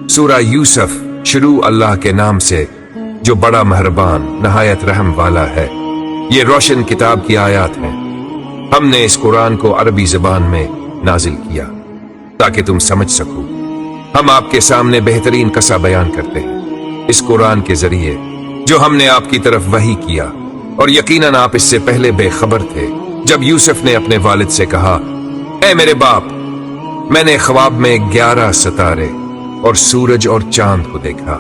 सूरा यूसुफ। शुरू अल्लाह के नाम से जो बड़ा मेहरबान नहायत रहम वाला है। ये रोशन किताब की आयत है। हमने इस कुरान को अरबी ज़बान में नाजिल किया ताकि तुम समझ सको। हम आपके सामने बेहतरीन कसा बयान करते हैं इस कुरान के जरिए जो हमने आपकी तरफ वही किया, और यकीनन आप इससे पहले बेखबर थे। जब यूसुफ ने अपने वालिद से कहा, ऐ मेरे बाप, मैंने ख्वाब में 11 सितारे और सूरज और चांद को देखा।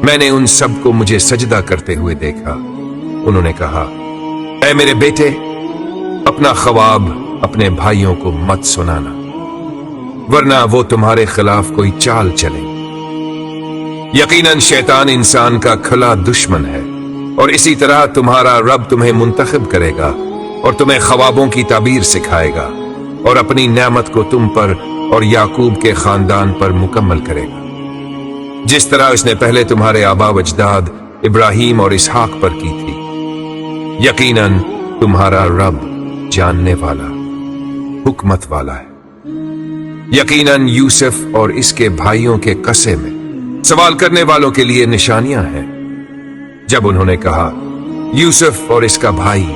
मैंने उन सब को मुझे सजदा करते हुए देखा। उन्होंने कहा, ऐ मेरे बेटे, अपना ख्वाब अपने भाइयों को मत सुनाना, वरना वो तुम्हारे खिलाफ कोई चाल चले। यकीनन शैतान इंसान का खुला दुश्मन है, और इसी तरह तुम्हारा रब तुम्हें मुंतखब करेगा और तुम्हें ख्वाबों की ताबीर सिखाएगा और अपनी नेमत को तुम पर और याकूब के खानदान पर मुकम्मल करेगा, जिस तरह उसने पहले तुम्हारे आबा अजदाद इब्राहिम और इसहाक पर की थी। यकीनन तुम्हारा रब जानने वाला, हुक्मत वाला है। यकीनन यूसुफ और इसके भाइयों के कसे में सवाल करने वालों के लिए निशानियां हैं। जब उन्होंने कहा, यूसुफ और इसका भाई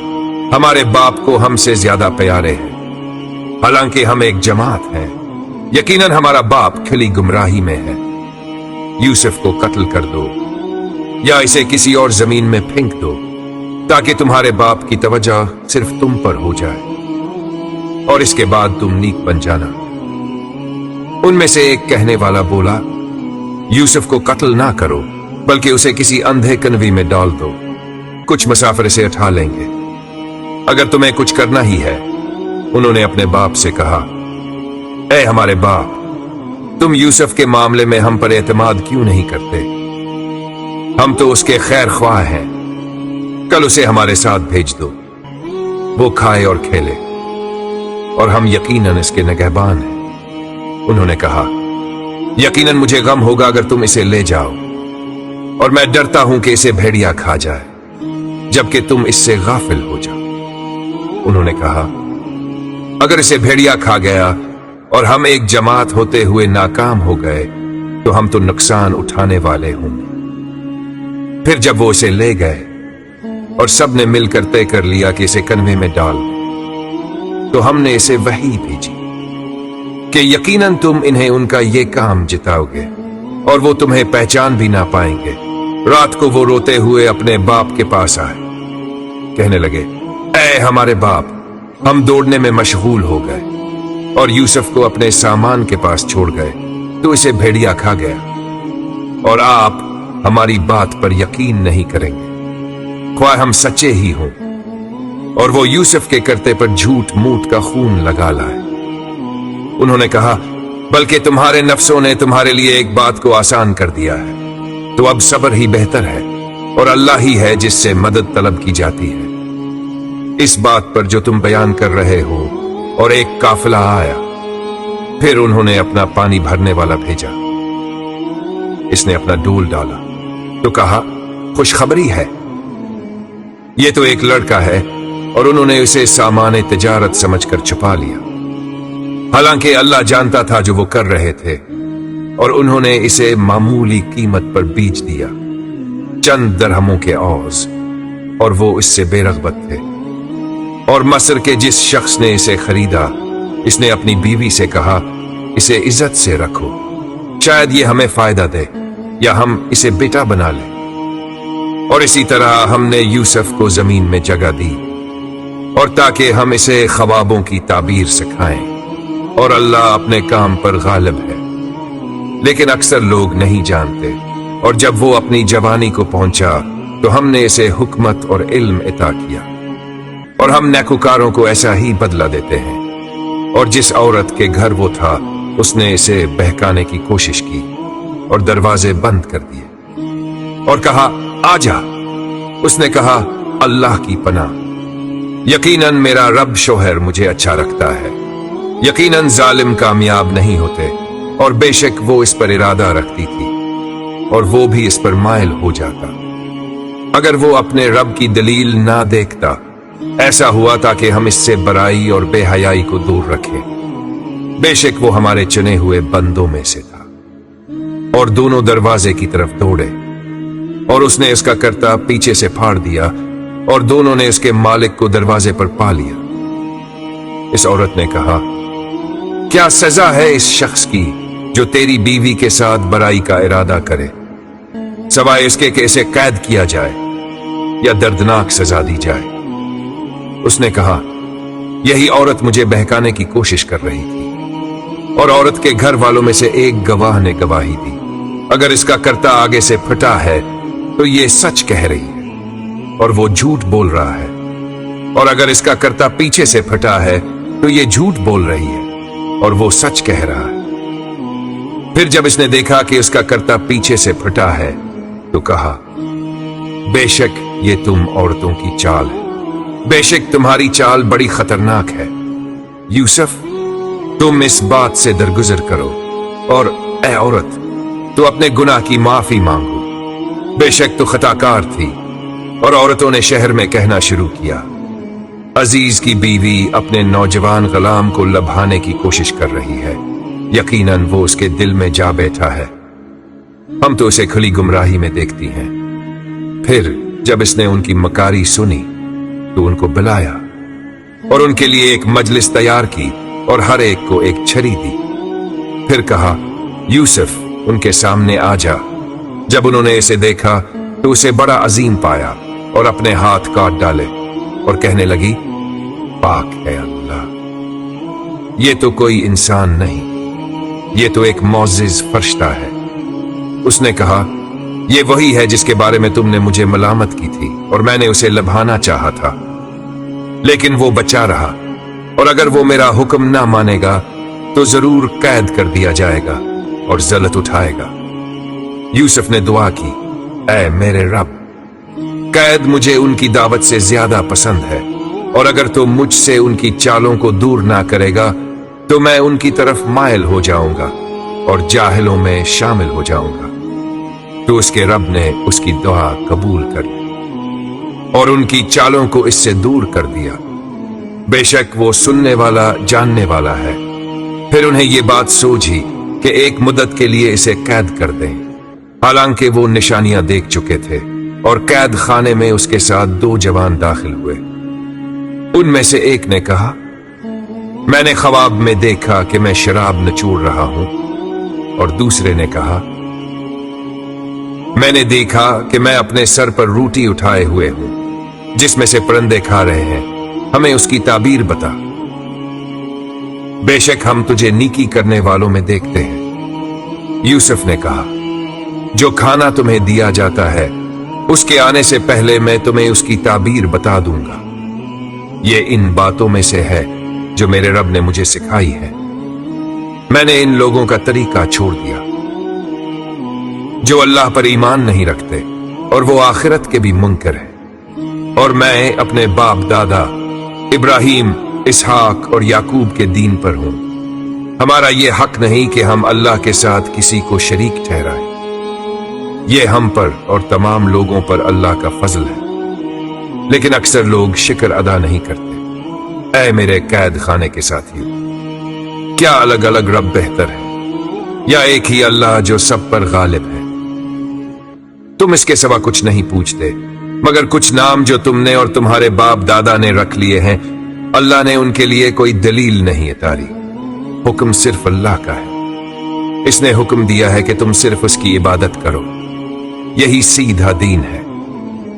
हमारे बाप को हमसे ज्यादा प्यारे हैं, हालांकि हम एक जमात हैं। यकीनन हमारा बाप खिली गुमराही में है। यूसुफ को कत्ल कर दो या इसे किसी और जमीन में फेंक दो, ताकि तुम्हारे बाप की तवज्जो सिर्फ तुम पर हो जाए, और इसके बाद तुम नीक बन जाना। उनमें से एक कहने वाला बोला, यूसुफ को कत्ल ना करो, बल्कि उसे किसी अंधे कन्वी में डाल दो, कुछ मुसाफिर से उठा लेंगे, अगर तुम्हें कुछ करना ही है। उन्होंने अपने बाप से कहा, ऐ हमारे बाप, तुम यूसुफ के मामले में हम पर एतमाद क्यों नहीं करते? हम तो उसके खैर ख्वाह हैं, कल उसे हमारे साथ भेज दो, वो खाए और खेले, और हम यकीनन इसके निगहबान हैं। उन्होंने कहा, यकीनन मुझे गम होगा अगर तुम इसे ले जाओ, और मैं डरता हूं कि इसे भेड़िया खा जाए, जबकि तुम इससे गाफिल हो जाओ। उन्होंने कहा, अगर इसे भेड़िया खा गया और हम एक जमात होते हुए नाकाम हो गए, तो हम तो नुकसान उठाने वाले होंगे। फिर जब वो इसे ले गए और सब ने मिलकर तय कर लिया कि इसे कन्वे में डाल, तो हमने इसे वही भेजी कि यकीनन तुम इन्हें उनका ये काम जिताओगे, और वो तुम्हें पहचान भी ना पाएंगे। रात को वो रोते हुए अपने बाप के पास आए, कहने लगे, ऐ हमारे बाप, हम दौड़ने में मशगूल हो गए और यूसुफ को अपने सामान के पास छोड़ गए, तो इसे भेड़िया खा गया, और आप हमारी बात पर यकीन नहीं करेंगे, ख्वाह हम सच्चे ही हों। और वो यूसुफ के करते पर झूठ मूठ का खून लगा लाए। उन्होंने कहा, बल्कि तुम्हारे नफ्सों ने तुम्हारे लिए एक बात को आसान कर दिया है, तो अब सब्र ही बेहतर है, और अल्लाह ही है जिससे मदद तलब की जाती है। इस बात पर जो तुम बयान कर रहे हो। और एक काफिला आया, फिर उन्होंने अपना पानी भरने वाला भेजा। इसने अपना डोल डाला तो कहा, खुशखबरी है, ये तो एक लड़का है, और उन्होंने उसे सामान तिजारत समझकर छुपा लिया, हालांकि अल्लाह जानता था जो वो कर रहे थे, और उन्होंने इसे मामूली कीमत पर बेच दिया, चंद दरहमों के औज, और वो इससे बेरगबत थे। और मस्र के जिस शख्स ने इसे खरीदा, इसने अपनी बीवी से कहा, इसे इज्जत से रखो, शायद ये हमें फायदा दे, या हम इसे बेटा बना लें। और इसी तरह हमने यूसुफ को जमीन में जगह दी, और ताकि हम इसे ख्वाबों की ताबीर सिखाएं, और अल्लाह अपने काम पर गालिब है। लेकिन अक्सर लोग नहीं जानते। और जब वो अपनी जवानी को पहुंचा, तो हमने इसे हुक्मत और इल्म अता किया, और हम नेकुकारों को ऐसा ही बदला देते हैं। और जिस औरत के घर वो था, उसने इसे बहकाने की कोशिश की और दरवाजे बंद कर दिए और कहा, आजा। उसने कहा, अल्लाह की पनाह, यकीनन मेरा रब शोहर मुझे अच्छा रखता है। यकीनन जालिम कामयाब नहीं होते, और बेशक वो इस पर इरादा रखती थी, और वो भी इस पर मायल हो जाता। अगर वो अपने रब की दलील ना देखता, ऐसा हुआ ताकि हम इससे बुराई और बेहयाई को दूर रखें। बेशक वो हमारे चुने हुए बंदों में से था। और दोनों दरवाजे की तरफ दौड़े और उसने इसका कर्ता पीछे से फाड़ दिया और दोनों ने इसके मालिक को दरवाजे पर पा लिया। इस औरत ने कहा, क्या सजा है इस शख्स की जो तेरी बीवी के साथ बुराई का इरादा करे, सवाए इसके कि इसे कैद किया जाए या दर्दनाक सजा दी जाए। उसने कहा, यही औरत मुझे बहकाने की कोशिश कर रही थी और औरत के घर वालों में से एक गवाह ने गवाही दी। अगर इसका कर्ता आगे से फटा है तो ये सच कह रही है और वो झूठ बोल रहा है, और अगर इसका कर्ता पीछे से फटा है तो ये झूठ बोल रही है और वो सच कह रहा है। फिर जब इसने देखा कि उसका कर्ता पीछे से फटा है तो कहा, बेशक ये तुम औरतों की चाल है, बेशक तुम्हारी चाल बड़ी खतरनाक है। यूसुफ, तुम इस बात से दरगुजर करो और ए औरत, तू अपने गुनाह की माफी मांगो, बेशक तू खताकार थी। और औरतों ने शहर में कहना शुरू किया, अजीज की बीवी अपने नौजवान गुलाम को लभाने की कोशिश कर रही है, यकीनन वो उसके दिल में जा बैठा है, हम तो उसे खुली गुमराही में देखती हैं। फिर जब इसने उनकी मकारी सुनी तो उनको बुलाया और उनके लिए एक मजलिस तैयार की और हर एक को एक छड़ी दी। फिर कहा, यूसुफ उनके सामने आ जा। जब उन्होंने इसे देखा तो उसे बड़ा अजीम पाया और अपने हाथ काट डाले और कहने लगी, पाक है अल्लाह, ये तो कोई इंसान नहीं, ये तो एक मौजिज फरिश्ता है। उसने कहा, ये वही है जिसके बारे में तुमने मुझे मलामत की थी और मैंने उसे लभाना चाहा था, लेकिन वो बचा रहा, और अगर वो मेरा हुक्म ना मानेगा तो जरूर कैद कर दिया जाएगा और जलत उठाएगा। यूसुफ ने दुआ की, ऐ मेरे रब, कैद मुझे उनकी दावत से ज्यादा पसंद है, और अगर तुम मुझसे उनकी चालों को दूर ना करेगा तो मैं उनकी तरफ मायल हो जाऊंगा और जाहिलों में शामिल हो जाऊंगा। तो उसके रब ने उसकी दुआ कबूल कर ली और उनकी चालों को इससे दूर कर दिया। बेशक वो सुनने वाला जानने वाला है। फिर उन्हें ये बात सूझी कि एक मुद्दत के लिए इसे कैद कर दें, हालांकि वो निशानियां देख चुके थे, और कैद खाने में उसके साथ 2 जवान दाखिल हुए। उनमें से एक ने कहा, मैंने ख्वाब में देखा कि मैं शराब नचोड़ रहा हूं, और दूसरे ने कहा, मैंने देखा कि मैं अपने सर पर रोटी उठाए हुए हूं जिसमें से परिंदे खा रहे हैं, हमें उसकी ताबीर बता, बेशक हम तुझे नीकी करने वालों में देखते हैं। यूसुफ ने कहा, जो खाना तुम्हें दिया जाता है उसके आने से पहले मैं तुम्हें उसकी ताबीर बता दूंगा। ये इन बातों में से है जो मेरे रब ने मुझे सिखाई है। मैंने इन लोगों का तरीका छोड़ दिया जो अल्लाह पर ईमान नहीं रखते और वो आखिरत के भी मुनकर है, और मैं अपने बाप दादा इब्राहिम, इसहाक और याकूब के दीन पर हूं। हमारा ये हक नहीं कि हम अल्लाह के साथ किसी को शरीक ठहराएं। ये हम पर और तमाम लोगों पर अल्लाह का फजल है, लेकिन अक्सर लोग शुक्र अदा नहीं करते। ऐ मेरे कैद खाने के साथियों, क्या अलग अलग रब बेहतर है या एक ही अल्लाह जो सब पर गालिब है? तुम इसके सिवा कुछ नहीं पूछते मगर कुछ नाम जो तुमने और तुम्हारे बाप दादा ने रख लिए हैं, अल्लाह ने उनके लिए कोई दलील नहीं उतारी। हुक्म सिर्फ अल्लाह का है। इसने हुक्म दिया है कि तुम सिर्फ उसकी इबादत करो, यही सीधा दीन है,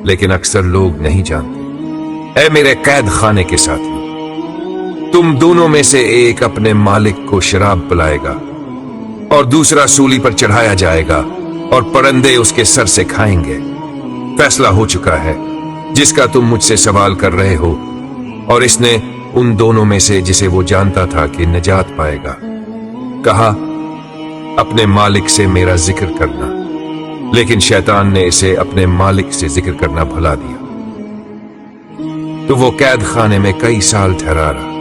लेकिन अक्सर लोग नहीं जानते। ऐ मेरे कैद खाने के साथी, तुम दोनों में से एक अपने मालिक को शराब पिलाएगा और दूसरा सूली पर चढ़ाया जाएगा और परिंदे उसके सर से खाएंगे। फैसला हो चुका है जिसका तुम मुझसे सवाल कर रहे हो, और इसने उन दोनों में से जिसे वो जानता था कि निजात पाएगा कहा, अपने मालिक से मेरा जिक्र करना, लेकिन शैतान ने इसे अपने मालिक से जिक्र करना भुला दिया। तो वो कैद खाने में कई साल ठहरा रहा।